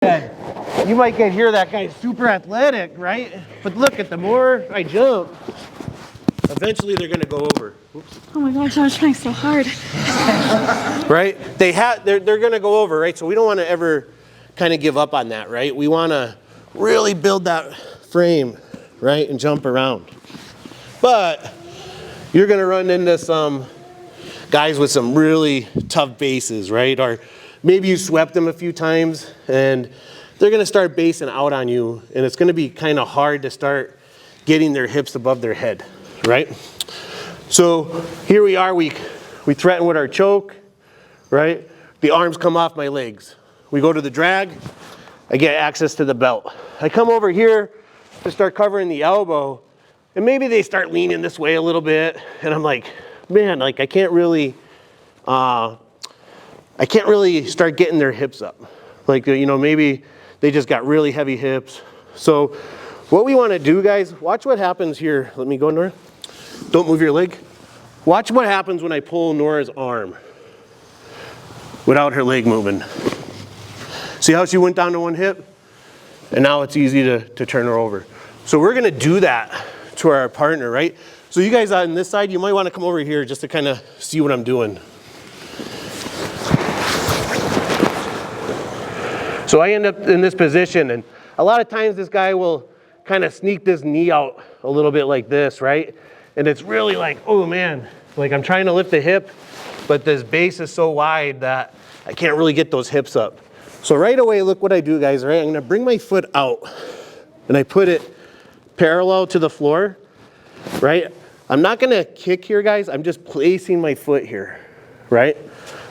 again. You might get here, that guy's super athletic, right? But look, at the more I jump, eventually they're gonna go over. Oops. Oh my gosh, I was trying so hard. Right? They're gonna go over, right? So we don't wanna ever kind of give up on that, right? We wanna really build that frame, right? And jump around. But you're gonna run into some guys with some really tough bases, right? Or maybe you swept them a few times and they're gonna start basing out on you, and it's gonna be kind of hard to start getting their hips above their head, right? So here we are, we threaten with our choke, right? The arms come off my legs. We go to the drag, I get access to the belt. I come over here to start covering the elbow, and maybe they start leaning this way a little bit, and I'm like, man, like I can't really start getting their hips up. Like, you know, maybe they just got really heavy hips. So what we want to do, guys, watch what happens here. Let me go, Nora. Don't move your leg. Watch what happens when I pull Nora's arm without her leg moving. See how she went down to one hip? And now it's easy to turn her over. So we're going to do that to our partner, right? So you guys on this side, you might want to come over here just to kind of see what I'm doing. So I end up in this position, and a lot of times this guy will kind of sneak this knee out a little bit like this, right? And it's really like, oh man, like I'm trying to lift the hip, but this base is so wide that I can't really get those hips up. So right away, look what I do, guys, right? I'm gonna bring my foot out, and I put it parallel to the floor, right? I'm not gonna kick here, guys. I'm just placing my foot here, right?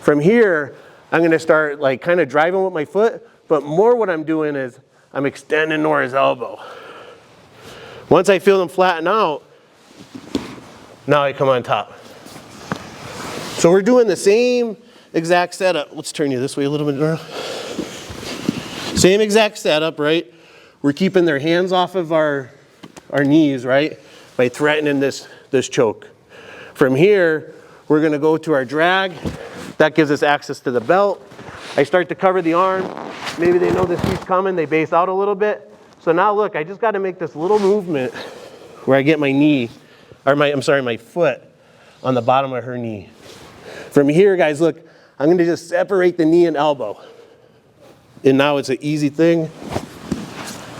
From here, I'm gonna start like kind of driving with my foot, but more what I'm doing is I'm extending Nora's elbow. Once I feel them flatten out, now I come on top. So we're doing the same exact setup. Let's turn you this way a little bit, Nora. Same exact setup, right? We're keeping their hands off of our knees, right? By threatening this choke. From here, we're gonna go to our drag. That gives us access to the belt. I start to cover the arm. Maybe they know this piece coming, they base out a little bit. So now look, I just gotta make this little movement where I get my knee, or my foot on the bottom of her knee. From here, guys, look, I'm gonna just separate the knee and elbow. And now it's an easy thing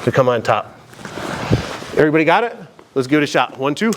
to come on top. Everybody got it? Let's give it a shot. 1, 2.